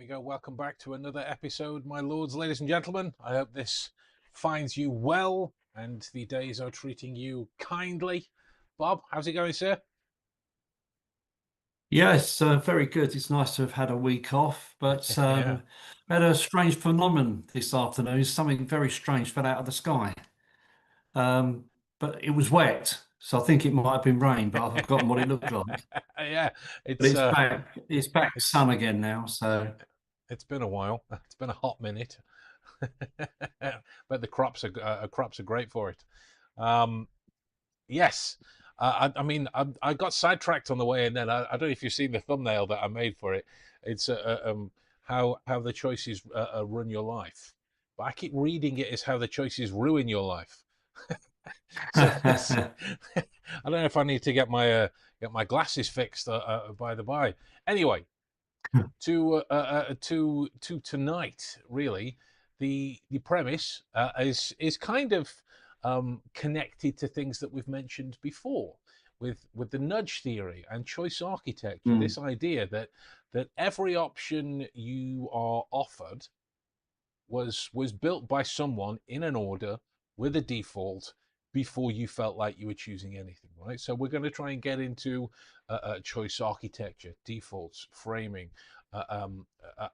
we go. Welcome back to another episode, my lords, ladies and gentlemen. I hope this finds you well and the days are treating you kindly. Bob, how's it going, sir? Yes, very good. It's nice to have had a week off, but Yeah. had a strange phenomenon this afternoon. Something very strange fell out of the sky. Um, but it was wet, so I think it might have been rain, but I've forgotten what it looked like. Yeah, But it's it's uh back. It's back it's sun again now. So it's been a while. It's been a hot minute. But the crops are great for it. Um, yes. I got sidetracked on the way, and then I don't know if you've seen the thumbnail that I made for it. It's how the choices run your life, but I keep reading it as how the choices ruin your life. So this, I don't know if I need to get my glasses fixed. By the by, anyway, to tonight, really, the premise is kind of connected to things that we've mentioned before with the nudge theory and choice architecture. Mm, This idea that every option you are offered was built by someone in an order with a default before you felt like you were choosing anything, right? So we're going to try and get into choice architecture, defaults, framing, uh, um, uh,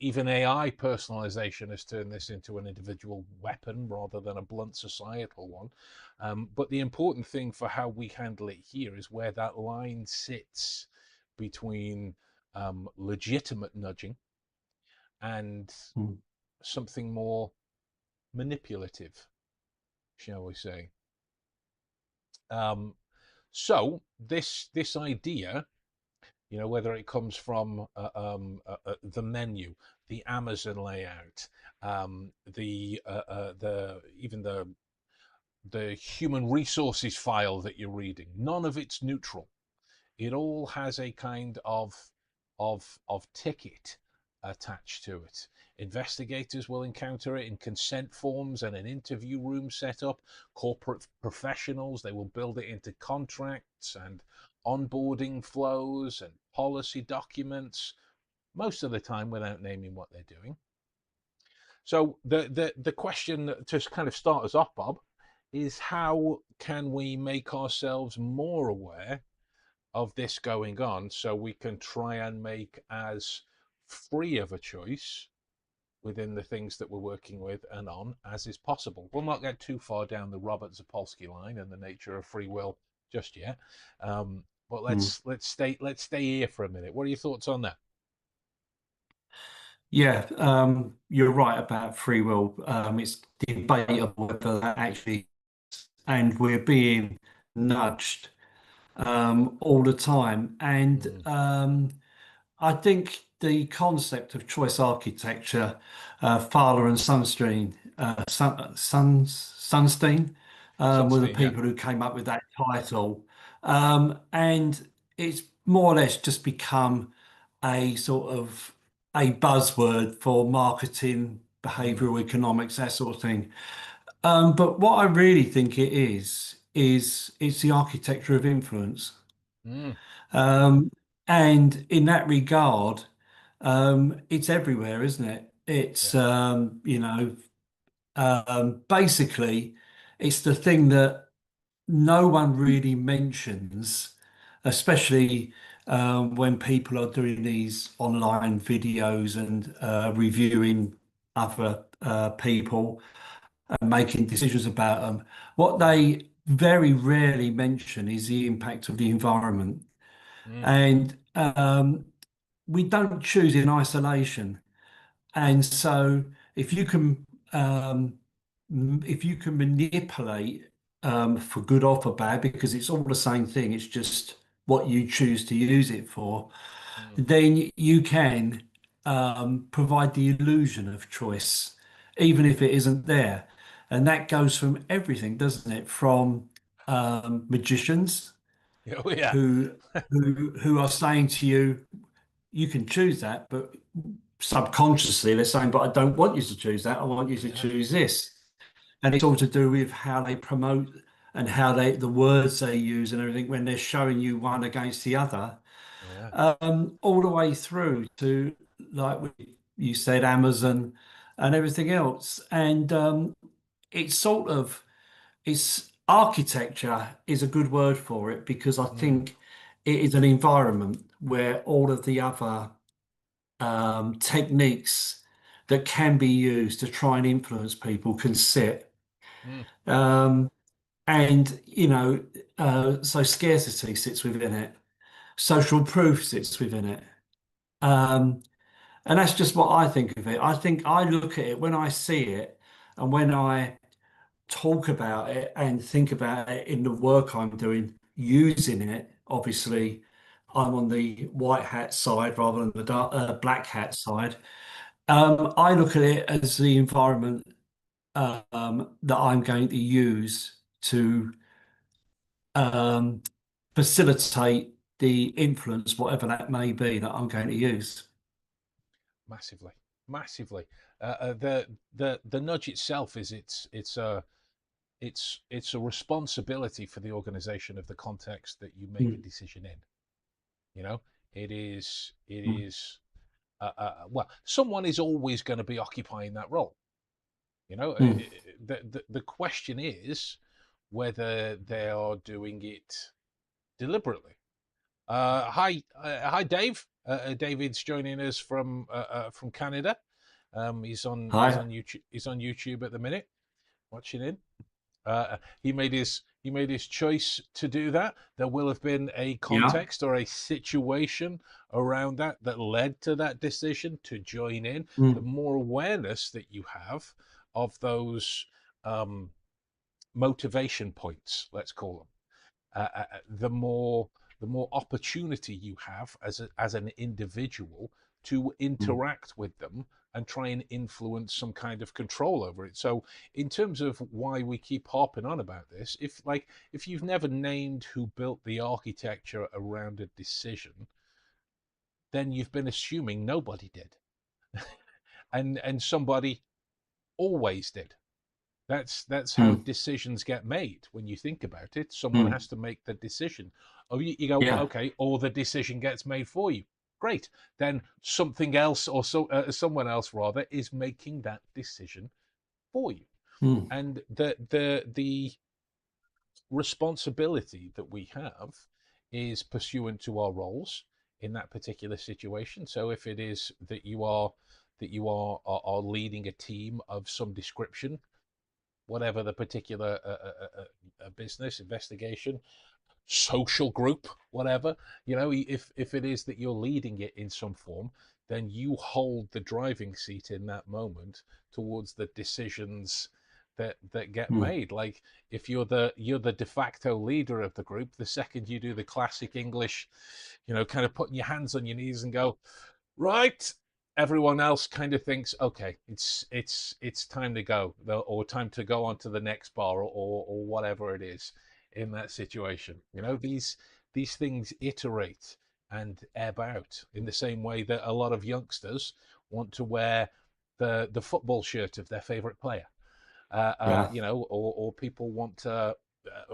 even AI personalization has turned this into an individual weapon rather than a blunt societal one. But the important thing for how we handle it here is where that line sits between legitimate nudging and mm. something more manipulative, shall we say. Um, so this idea, whether it comes from the menu, the Amazon layout, the even the human resources file that you're reading, none of it's neutral. It all has a kind of ticket attached to it. Investigators will encounter it in consent forms and an interview room setup. Corporate professionals, they will build it into contracts and onboarding flows and policy documents, most of the time without naming what they're doing. So the question to kind of start us off, Bob, is how can we make ourselves more aware of this going on so we can try and make as free of a choice within the things that we're working with and on as is possible. We'll not get too far down the Robert Zapolsky line and the nature of free will just yet, but Mm. let's stay here for a minute. What are your thoughts on that? Yeah, you're right about free will. It's debatable whether that actually, and we're being nudged all the time. And Mm, I think the concept of choice architecture, Fowler and Sunstein were the Sunstein, yeah. people who came up with that title. And it's more or less just become a sort of a buzzword for marketing, Mm, behavioral economics, that sort of thing. But what I really think it is it's the architecture of influence. mm, Um, and in that regard, it's everywhere, isn't it? It's, yeah. basically, it's the thing that no one really mentions, especially when people are doing these online videos and reviewing other people and making decisions about them. What they very rarely mention is the impact of the environment. Mm, And we don't choose in isolation. And so if you can if you can manipulate for good or for bad, because it's all the same thing, it's just what you choose to use it for, mm, then you can provide the illusion of choice, even if it isn't there. And that goes from everything, doesn't it? From magicians oh yeah. who who are saying to you, you can choose that, but subconsciously they're saying, but I don't want you to choose that. I want you to Yeah, choose this. And it's all to do with how they promote and how the words they use and everything when they're showing you one against the other, yeah. all the way through to like you said Amazon and everything else. And it's sort of it's architecture is a good word for it because I Mm, think it is an environment where all of the other techniques that can be used to try and influence people can sit. mm. Um, and, so scarcity sits within it, social proof sits within it. Um, and that's just what I think of it. I think I look at it when I see it and when I talk about it and think about it in the work I'm doing, using it. Obviously, I'm on the white hat side rather than the black hat side. I look at it as the environment that I'm going to use to um, facilitate the influence, whatever that may be, that I'm going to use. Massively, massively. The nudge itself is it's a responsibility for the organization of the context that you make a Mm, decision in. You know, it mm, is well, someone is always going to be occupying that role. You know, mm. the question is whether they are doing it deliberately. Hi, Dave. David's joining us from Canada. He's Hi. on YouTube. He's on YouTube at the minute, watching in. He made his choice to do that. There will have been a Yeah. context or a situation around that that led to that decision to join in. The Mm, more awareness that you have of those um, motivation points, let's call them, the more opportunity you have as an individual to mm, interact with them and try and influence some kind of control over it. So in terms of why we keep harping on about this, if you've never named who built the architecture around a decision, then you've been assuming nobody did. And somebody always did. That's how mm, decisions get made. When you think about it, someone mm. has to make the decision. Oh, you go, Yeah. okay, or the decision gets made for you. Great. Then something else, or someone else rather, is making that decision for you. Mm, And the responsibility that we have is pursuant to our roles in that particular situation. So if it is that you are leading a team of some description, whatever the particular business investigation, social group, whatever, if it is that you're leading it in some form, then you hold the driving seat in that moment towards the decisions that get mm, made. Like if you're the de facto leader of the group, the second you do the classic English, kind of putting your hands on your knees and go, right, everyone else kind of thinks, okay, it's time to go, or time to go on to the next bar, or whatever it is in that situation. These things iterate and ebb out in the same way that a lot of youngsters want to wear the football shirt of their favorite player. yeah. Or people want to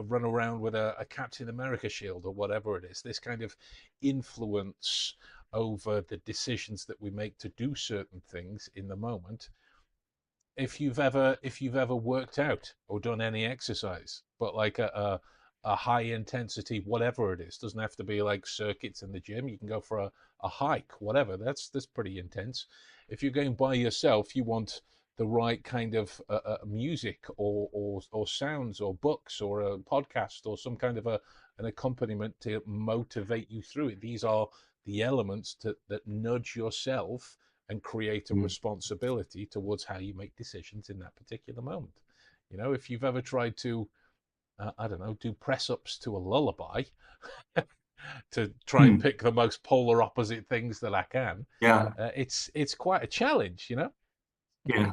run around with a Captain America shield or whatever it is. This kind of influence over the decisions that we make to do certain things in the moment. If you've ever worked out or done any exercise, but like a high intensity, whatever it is, doesn't have to be like circuits in the gym. You can go for a hike, whatever. That's pretty intense. If you're going by yourself, you want the right kind of music, or sounds, or books, or a podcast, or some kind of an accompaniment to motivate you through it. These are the elements that nudge yourself and create a Mm, responsibility towards how you make decisions in that particular moment. If you've ever tried to, I don't know, do press ups to a lullaby to try and mm. pick the most polar opposite things that I can, Yeah. it's quite a challenge. Yeah.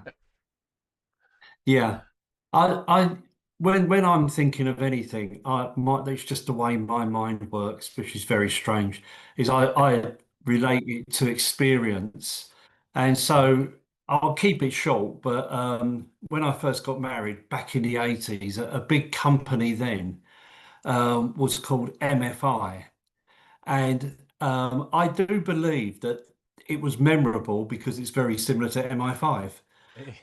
Yeah. I when I'm thinking of anything, that's just the way my mind works, which is very strange, is I relate it to experience. And Mm, so I'll keep it short, but when I first got married back in the 80s, a big company then was called MFI. And I do believe that it was memorable because it's very similar to MI5,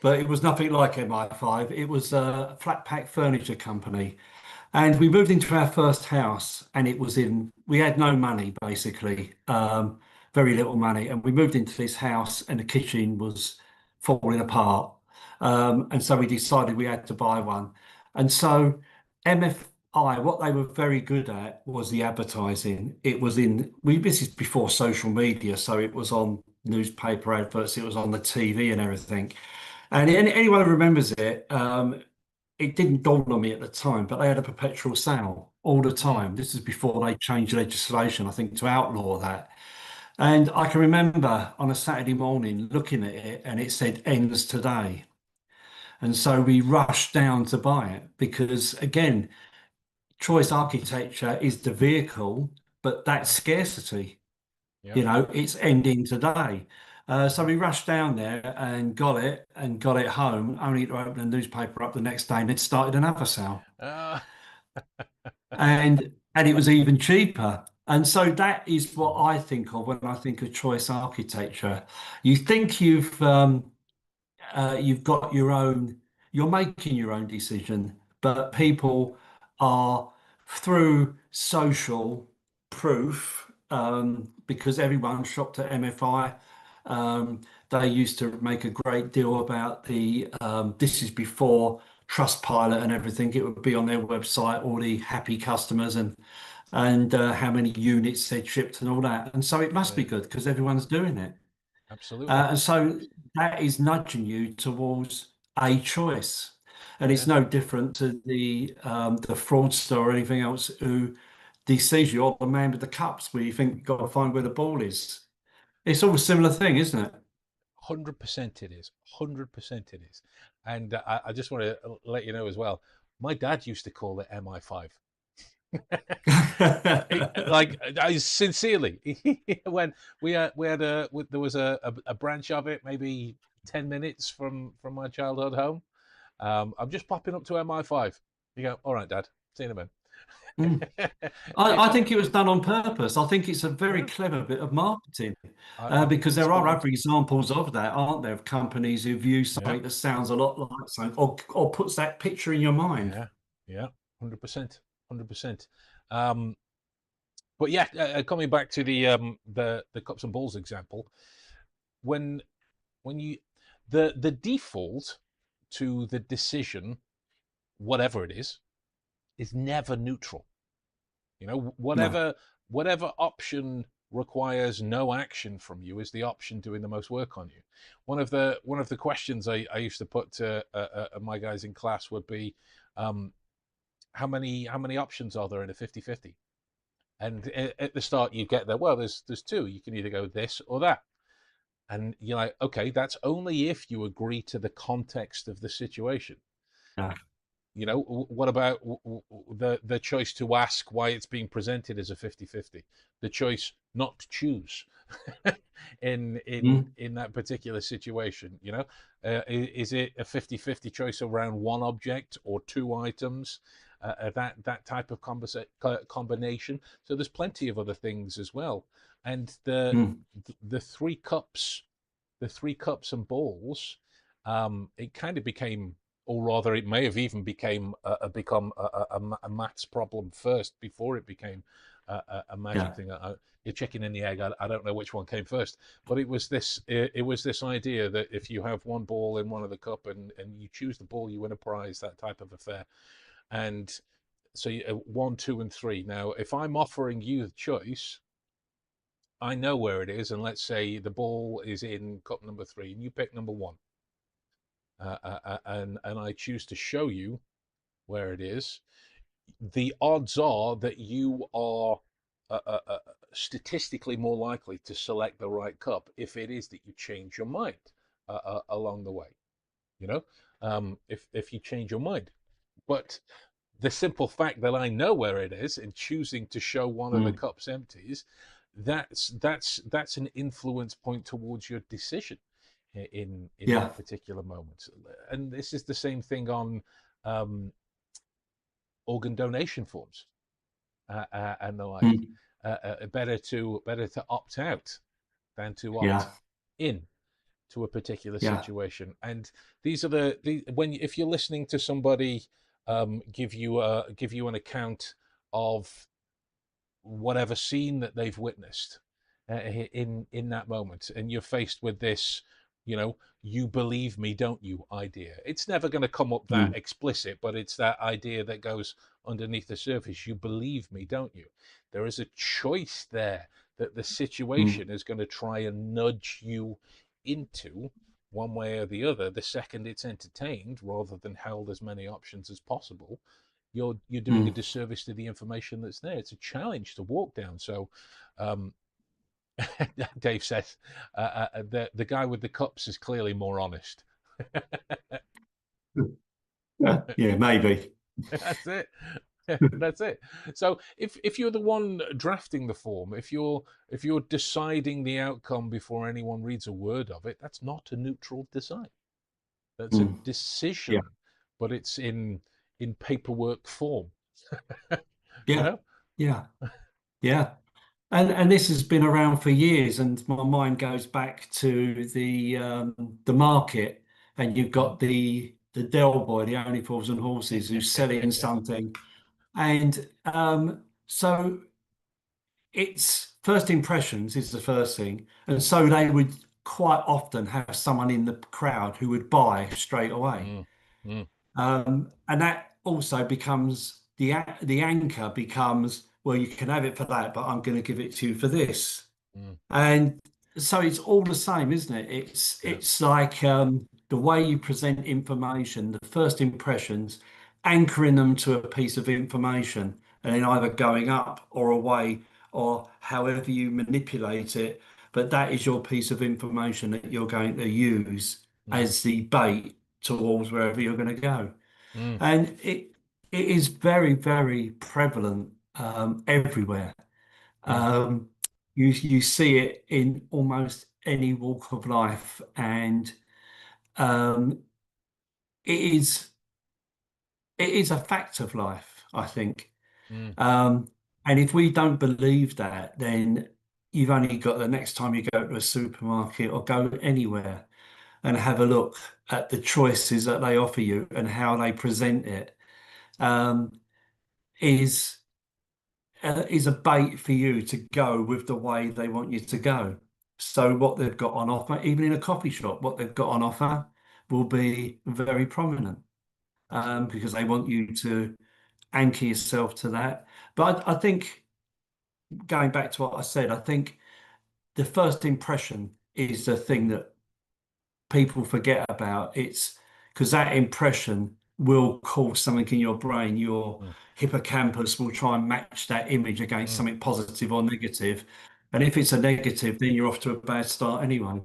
but it was nothing like MI5. It was a flat pack furniture company. And we moved into our first house, and we had no money basically, very little money. And we moved into this house, and the kitchen was falling apart. And so we decided we had to buy one. And so MFI, what they were very good at was the advertising. This is before social media, so it was on newspaper adverts, it was on the TV and everything. And anyone who remembers it, it didn't dawn on me at the time, but they had a perpetual sale all the Mm, time. This is before they changed legislation, I think, to outlaw that. And I can remember on a Saturday morning looking at it and it said ends today. And so we rushed down to buy it because, again, choice architecture is the vehicle, but that's yeah, scarcity. yeah, It's ending today. So yeah. we rushed down there and got it home, only to open a newspaper up the next day and it started another sale. Uh, And it was even cheaper. And so that is what mhm, I think of when I think of choice architecture. You think you've got your own, you're making your own decision, but mm, people are through social proof, because everyone shopped at MFI. They used to make a great deal about this is before Trustpilot and everything. It would be on their website, all the happy customers and how many units they'd shipped and all that. And so it must yeah, be good because everyone's doing it. absolutely. And so that is nudging you towards a choice. And it's Yeah. no different to the fraudster or anything else who deceives you, or the man with the cups where you think you've got to find where the ball is. It's all a similar thing, isn't it? 100% it is. 100% it is. And I just want to let you know as well, my dad used to call it MI5. Like, I sincerely, when there was a branch of it, maybe 10 minutes from my childhood home. I'm just popping up to MI5. You go, all right, Dad, see you in a Mm. minute. I think it was done on purpose. I think it's a very Yeah, clever bit of marketing, I think because it's there are spot on. other examples of that, aren't there, of companies who've used Yeah, something that sounds a lot like something or puts that picture in your mind. yeah, yeah, 100%, 100%. Um, but yeah, coming back to the cups and balls example, when when you the default to the decision, whatever it is never neutral. You know, No. whatever option requires no action from you is the option doing the most work on you. One of the questions I used to put to my guys in class would be, um, how many options are there in a 50-50? And at the start you get there, well, there's two. You can either go this or that. And you're like, okay, that's only if you agree to the context of the situation. No. You know, what about the choice to ask why it's being presented as a 50-50? The choice not to choose in in Mm, in that particular situation, you know? Is it a 50-50 choice around one object or two items? That type of combination. So there's plenty of other things as well. And mm, the three cups and balls, it kind of became, or rather, it may have even become a maths problem first before it became a magic yeah. thing. You're chicken and the egg. I don't know which one came first, but it was this idea that if you have one ball in one of the cup and you choose the ball, you win a prize. That type of affair. And so one, two, and three. Now, if I'm offering you the choice, I know where it is, and let's say the ball is in cup number three, and you pick number one, and I choose to show you where it is. The odds are that you are statistically more likely to select the right cup if it is that you change your mind along the way. You know, if you change your mind, but the simple fact that I know where it is and choosing to show one of the Mm, cups empties, that's an influence point towards your decision in yeah. that particular moment. And this is the same thing on um, organ donation forms and the like. Mm, Better to opt out than to opt Yeah. in to a particular Yeah. situation. And these are the when if you're listening to somebody give you an account of whatever scene that they've witnessed in that moment, and you're faced with this, you believe me, don't you idea. It's never going to come up that Mm, explicit, but it's that idea that goes underneath the surface. You believe me, don't you? There is a choice there that the mm, situation is going to try and nudge you into, one way or the other. The second it's entertained rather than held as many options as possible, you're doing a mm. disservice to the information that's there. It's a challenge to walk down. So, um, Dave says the guy with the cups is clearly more honest. Yeah, yeah, maybe. That's it. That's it. So if you're the one drafting the form, if you're deciding the outcome before anyone reads a word of it, that's not a neutral design. That's a Mm. Yeah, decision, but it's in paperwork form. you yeah, know? yeah, yeah. And this has been around for years, and my mind goes back to the market, and you've Mm. got the Del Boy, the Only Fools and Horses, who's selling something, and so it's first impressions is the first thing, and so they would quite often have someone in the crowd who would buy straight away. Mm. Mm. And that also becomes the anchor becomes, well, you can have it for that, but I'm going to give it to you for this. Mm. And so it's all the same, isn't it? Yeah. It's like the way you present information, the first impressions, anchoring them to a piece of information, and then either going up or away, or however you manipulate it. But that is your piece of information that you're going to use Mm. as the bait towards wherever you're going to go. Mm. And it is very, very prevalent everywhere. Mm. Um, you see it in almost any walk of life, and um, it is it is a fact of life, I think. Mm. Um, and if we don't believe that, then you've only got the next time you go to a supermarket or go anywhere and have a look at the choices that they offer you and how they present it, um, is is a bait for you to go with the way they want you to go. So what they've got on offer, even in a coffee shop, what they've got on offer will be very prominent, Absolutely. because they want you to anchor yourself to that. But I think going back to what I said, I think the first impression is the thing that people forget about. It's because that impression will cause something in your brain. Your Mm. hippocampus will try and match that image against Mm. something positive or negative. And if it's a negative, then you're off to a bad start anyway.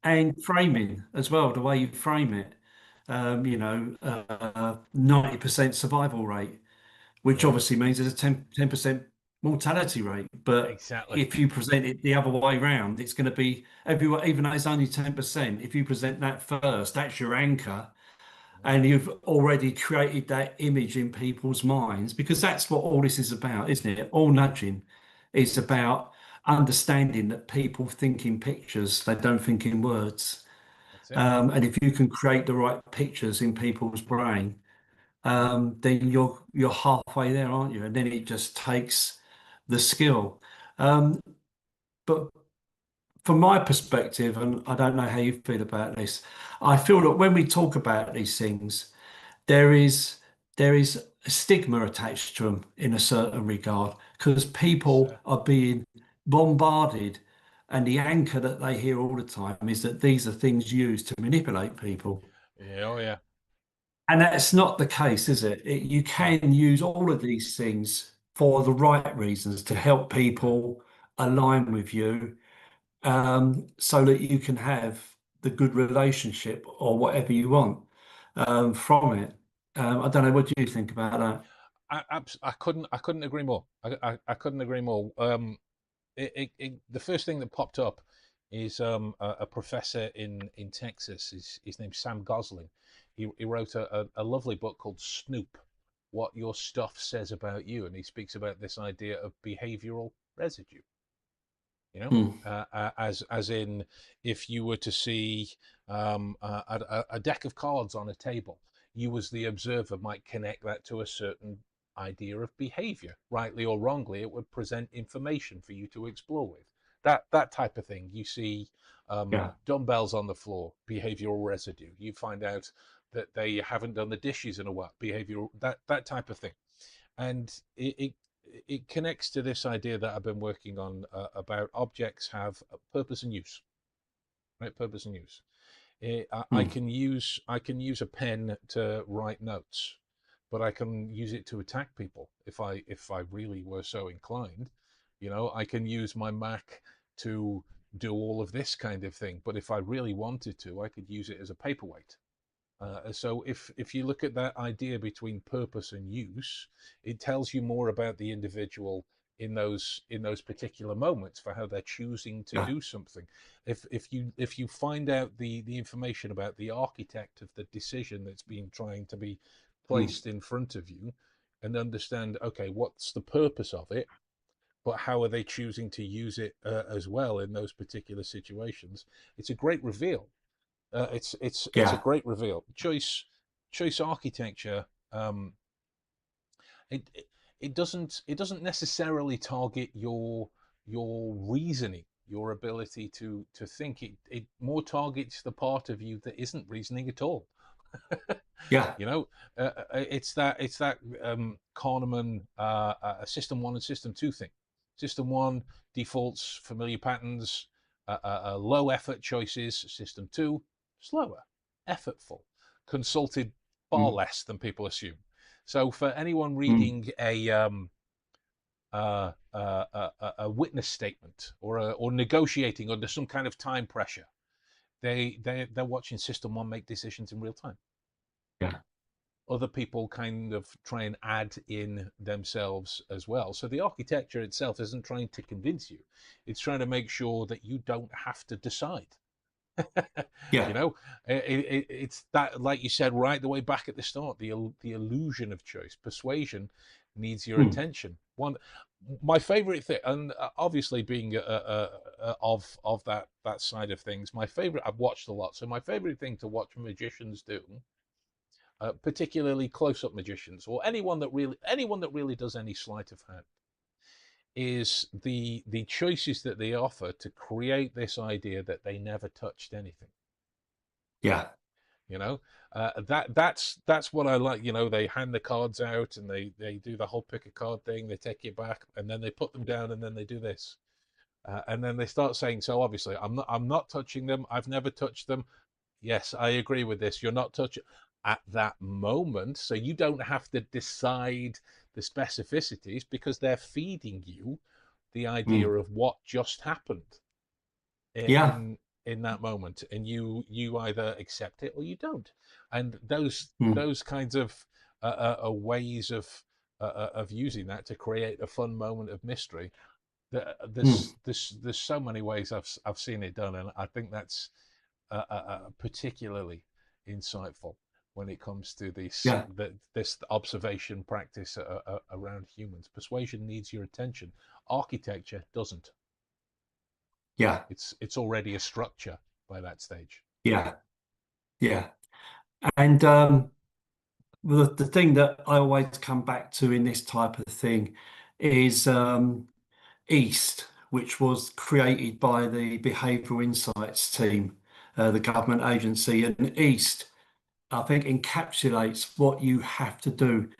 And framing as well, the way you frame it, 90% survival rate, which Yeah. obviously means there's a 10% mortality rate. But Exactly. if you present it the other way around, it's going to be everyone, even though it's only 10%, if you present that first, that's your anchor. Yeah. And you've already created that image in people's minds, because that's what all this is about, isn't it? All nudging is That's it. about understanding that people think in pictures, they don't think in words. That's it. And if you can create the right pictures in people's brain, then you're halfway there, aren't you? And then it just takes the skill. Um, but from my perspective, and I don't know how you feel about this, I feel that when we talk about these things, there is there is a stigma attached to them in a certain regard, because Yes. people are being bombarded, and the anchor that they hear all the time is that these are things used to manipulate people. Yeah. Oh, yeah. And that's not the case, is it? You No. can use all of these things for the right reasons to help Yeah. people align with you, so that you can have the good relationship or whatever you want from it. I don't know. What do you think about that? I couldn't agree more. I couldn't agree more. The first thing that popped up is a professor in Texas. His name's Sam Gosling. He wrote a lovely book called Snoop: What Your Stuff Says About You, and he speaks about this idea of behavioral residue. You know, mm, as in, if you were to see a deck of cards on a table, you as the observer might connect that to a certain idea of behavior. Rightly or wrongly, it would present information for you to explore with. That type of thing. You see yeah, dumbbells on the floor, behavioral residue. You find out that they haven't done the dishes in a while, behavioral, that type of thing. And it connects to this idea that I've been working on, about objects have a purpose and use, right? Purpose and use. mm, I can use a pen to write notes, but I can use it to attack people if I really were so inclined. I can use my Mac to do all of this kind of thing, but if I really wanted to, I could use it as a paperweight. So if you look at that idea between purpose and use, it tells you more about the individual in those particular moments for how they're choosing to yeah, do something. If you find out the information about the architect of the decision that's been trying to be mm, placed in front of you, and understand, okay, what's the purpose of it, but how are they choosing to use it as well in those particular situations? It's a great reveal. It's a yeah, great reveal. Choice architecture. It doesn't necessarily target your reasoning, your ability to think. It more targets the part of you that isn't reasoning at all. yeah, you know, it's that Kahneman system one and system two thing. System one defaults familiar patterns, low effort choices. System two, slower, effortful, consulted far mm, less than people assume. So for anyone mm, reading a witness statement, or negotiating under some kind of time pressure, they're watching system one make decisions in real time. yeah, Other people kind of try and add in themselves as well. So the architecture itself isn't trying to convince you, it's trying to make sure that you don't have to decide. you yeah, know, it's that, like you said right the way back at the start, the illusion of choice. Persuasion needs your mm, attention. My favorite thing, and obviously being of that side of things, my favorite, I've watched a lot, so my favorite thing to watch magicians do, particularly close-up magicians, or anyone that really does any sleight of hand, is the choices that they offer to create this idea that they never touched anything. yeah, You know, that's what I like. They hand the cards out, and they do the whole pick a card thing. They take it back, and then they put them down, and then they do this. And then they start saying, so obviously I'm not touching them. I've never touched them. Yes, I agree with this. You're not touching at that moment, so you don't have to decide the specificities, because they're feeding you the idea mm, of what just happened yeah, in that moment, and you either accept it or you don't. And those mm, those kinds of ways of using that to create a fun moment of mystery. mm, There's so many ways I've seen it done, and I think that's particularly insightful when it comes to yeah, this observation practice around humans. Persuasion needs your attention. Architecture doesn't. yeah, It's already a structure by that stage. yeah, yeah. And the thing that I always come back to in this type of thing is East, which was created by the Behavioural Insights team, the government agency. And East, I think, encapsulates what you have to do,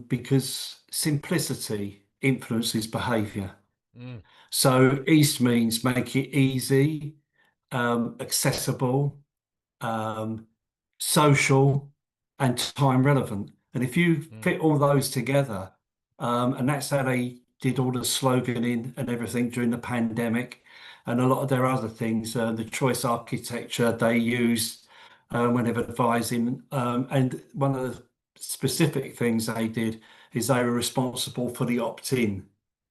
because simplicity influences behaviour. Mm, So East means make it easy, accessible, um, social, and time relevant. And if you mm, fit all those together, and that's how they did all the sloganing and everything during the pandemic, and a lot of their other things, the choice architecture they used when they were advising. And one of the specific things they did is they were responsible for the opt-in,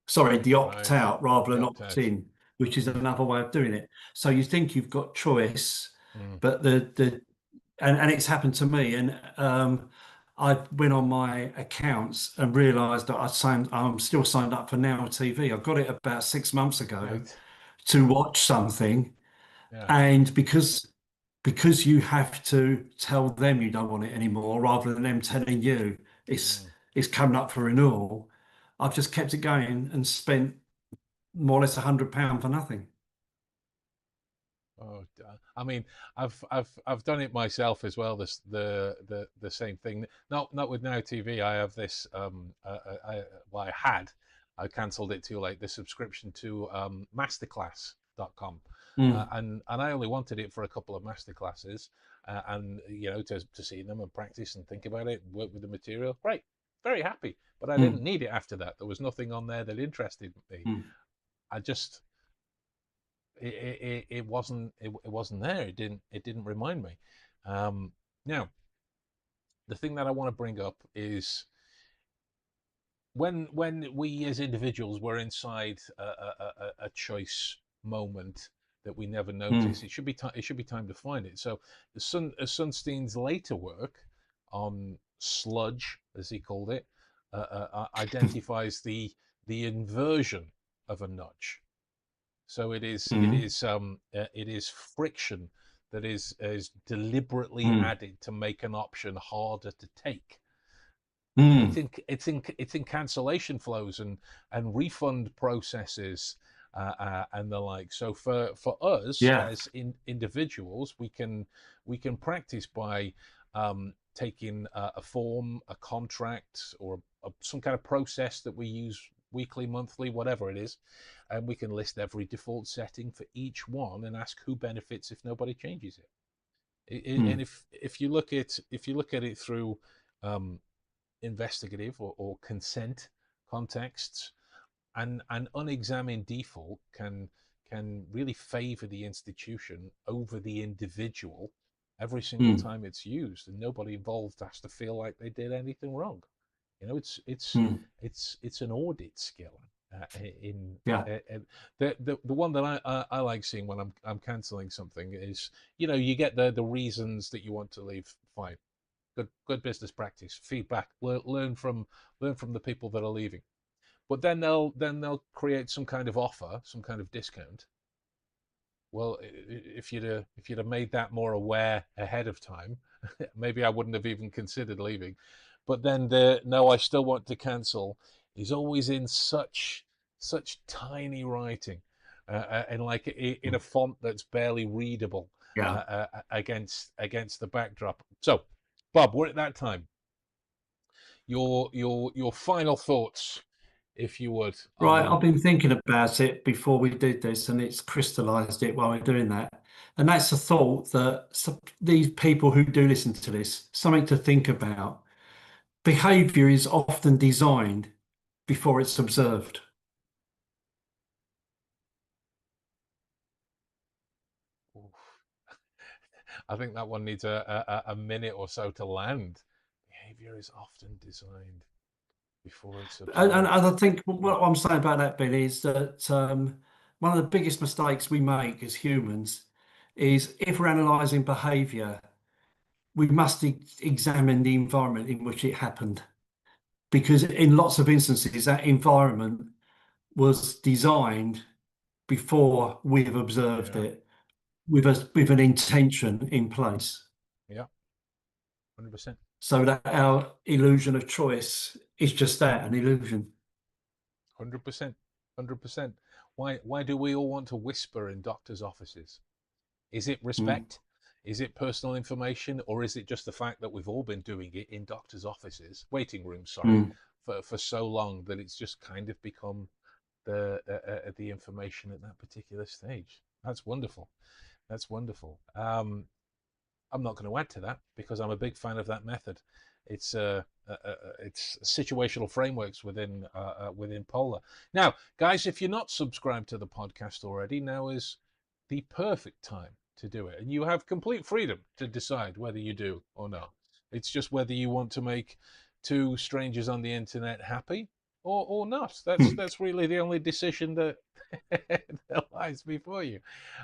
sorry, the right. opt-out rather The than opt out. opt-in, which is Mm, another way of doing it. So you think you've got choice, mm, but the and it's happened to me, and I went on my accounts and realised that I'm still signed up for Now TV. I got it about 6 months ago Right. to watch something, Yeah. and because you have to tell them you don't want it anymore, rather than them telling you it's Mm. it's coming up for renewal, I've just kept it going and spent more or less £100 for nothing. Oh, I mean, I've done it myself as well. This the same thing. Not with Now TV. I have this. Well, I cancelled it too late. The subscription to masterclass.com, Mm, and I only wanted it for a couple of masterclasses, and to see them and practice and think about it, work with the material. Great, very happy. But I didn't mm, need it after that. There was nothing on there that interested me. mm, I just it wasn't there. It didn't remind me. Um, Now, the thing that I want to bring up is when we as individuals were inside a choice moment that we never mm, notice. It should be time to find it. So, Sunstein's later work on sludge, as he called it, identifies the inversion of a nudge. So mm, it is friction that is deliberately mm, added to make an option harder to take. mm. It's in cancellation flows and refund processes, and the like. So for us Yeah. as individuals, we can practice by taking a form, a contract, or some kind of process that we use weekly, monthly, whatever it is, and we can list every default setting for each one and ask who benefits if nobody changes it. And Mm, if you look at it through um, investigative or consent contexts, an unexamined default can really favor the institution over the individual every single mm, time it's used, and nobody involved has to feel like they did anything wrong. mm. It's an audit skill. In Yeah. the one that I like seeing when I'm canceling something is, you get the reasons that you want to leave. Fine, good business practice, feedback, learn from the people that are leaving. But then they'll create some kind of offer, some kind of discount. Well, if you'd have made that more aware ahead of time, maybe I wouldn't have even considered leaving. But then the no, I still want to cancel is always in such tiny writing, and like in a font that's barely readable, Yeah. against the backdrop. So, Bob, we're at that time. Your final thoughts, if you would, Right. I've on been thinking about it before we did this, and it's crystallized it while we're doing that. And that's the thought that these people who do listen to this, something to think about. Behavior is often designed before it's observed. I think that one needs a minute or so to land. Behavior is often designed before it's And observed. I think Yeah. what I'm saying about that, Billy, is that one of the biggest mistakes we make as humans is if we're analysing behaviour, we must examine the environment in which it happened. Because in lots of instances, that environment was designed before we have observed Yeah. it with an intention in place. Yeah. 100%. So that our illusion of choice is just that, an illusion. 100%. 100%. Why do we all want to whisper in doctors' offices? Is it Mm, respect? Is it personal information? Or is it just the fact that we've all been doing it in doctors' offices, waiting rooms, sorry, mm, for so long that it's just kind of become the information at that particular stage? That's wonderful. That's wonderful. I'm not going to add to that because I'm a big fan of that method. It's situational frameworks within Polar. Now, guys, if you're not subscribed to the podcast already, now is the perfect time to do it, and you have complete freedom to decide whether you do or not. It's just whether you want to make two strangers on the internet happy or not. That's mm. that's really the only decision that that lies before you.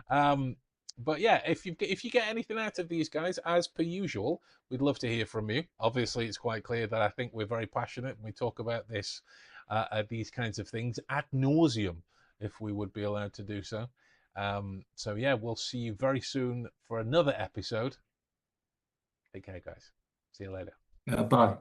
Um, but yeah, if you get anything out of these guys, as per usual, we'd love to hear from you. Obviously, it's quite clear that I think we're very passionate and we talk about this, these kinds of things ad nauseum, if we would be allowed to do so. So yeah, we'll see you very soon for another episode. Take care, guys. See you later. Bye.